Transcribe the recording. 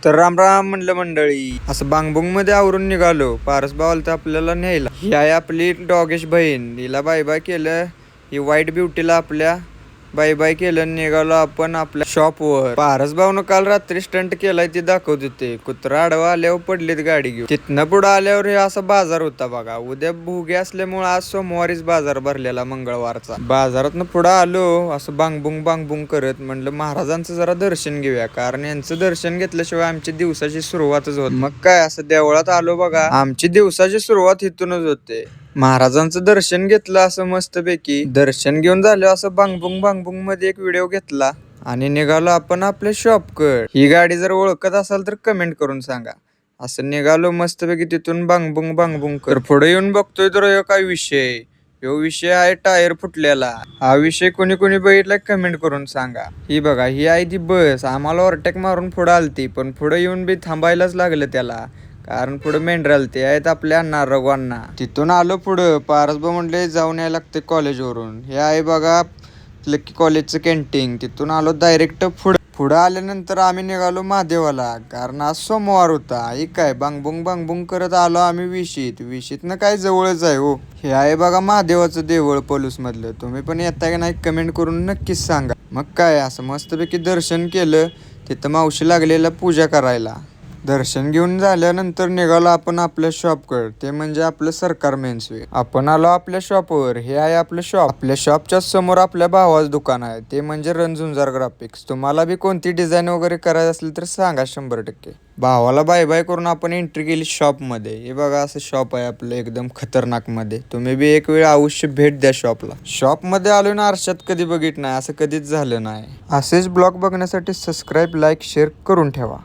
तर राम राम म्हणलं मंडळी, असं बांगबुंग मध्ये आवरून निघालो. पारस भावाला तर आपल्याला न्यायला. ही आहे आपली डॉगेश बहीण. हिला बाय बाय केलं. ही व्हाईट ब्युटीला आपल्या बाय बाय केलं. निघालो आपण आपल्या शॉपवर. पारस भाऊन काल रात्री स्टंट केलाय ती दाखवत होते. कुत्रा आडवा आल्यावर पडलीत गाडी घेऊन. तिथनं पुढे आल्यावर हे असा बाजार होता बघा. उद्या भुगे असल्यामुळे आज सोमवारीच बाजार भरलेला, मंगळवारचा. बाजारातनं पुढे आलो असं बांगबुंग बांगबुंग करत. म्हणलं महाराजांचं जरा दर्शन घेऊया, कारण यांचं दर्शन घेतल्याशिवाय आमची दिवसाची सुरुवातच होत. मग काय असं देवळात आलो बघा. आमची दिवसाची सुरुवात इथूनच होते. महाराजांचं दर्शन घेतलं असं मस्तपैकी. दर्शन घेऊन झालं असं बांगबुंग बांगबुंग मध्ये एक व्हिडिओ घेतला आणि निघालो आपण आपल्या शॉपकड. ही गाडी जर ओळखत असाल तर कमेंट करून सांगा. असं निघालो मस्तपैकी तिथून बांगबुंग बांगबुंग कर. पुढे येऊन बघतोय तर ह्यो काय विषय. ह्यो विषय आहे टायर फुटलेला. हा विषय कोणी कोणी बघितला कमेंट करून सांगा. ही बघा, ही आहे ती बस. आम्हाला ओव्हरटेक मारून पुढे आलती, पण पुढे येऊन बी थांबायलाच लागलं त्याला, कारण पुढे मेंढराल ते आहेत आपल्या नारगवांना. तिथून आलो पुढं. पारसबा म्हणले जाऊन यायला लागते कॉलेजवरून. हे आहे बघा लकी कॉलेजचं कॅन्टीन. तिथून आलो डायरेक्ट पुढं आल्यानंतर आम्ही निघालो महादेवाला, कारण आज सोमवार होता. हे काय बांगबुंग बांगबुंग करत आलो आम्ही विशीतनं काय जवळच आहे हो. हे आहे बघा महादेवाचं देवळ पलूस मधलं. तुम्ही पण येता की नाही कमेंट करून नक्कीच सांगा. मग काय असं मस्तपैकी दर्शन केलं. तिथं मावशी लागलेला पूजा करायला. दर्शन घेऊन झाल्यानंतर निघालो आपण आपल्या शॉपकडे. ते म्हणजे आपलं सरकार मेन्सवेअर. आपण आलो आपल्या शॉपवर. हे आहे आपलं शॉप. आपल्या शॉपच्या समोर आपल्या भावाचं दुकान आहे, ते म्हणजे रणझुंजार ग्राफिक्स. तुम्हाला बी कोणती डिझाईन वगैरे करायची असली तर सांगा 100%. भावाला बाय बाय करून आपण एंट्री केली शॉप मध्ये. हे बघा असं शॉप आहे आपलं एकदम खतरनाक मध्ये. तुम्ही बी एक वेळ अवश्य भेट द्या शॉपला. शॉप मध्ये आलो ना, आरशात कधी बघित नाही असं कधीच झालं नाही. असेच ब्लॉग बघण्यासाठी सबस्क्राईब, लाईक, शेअर करून ठेवा.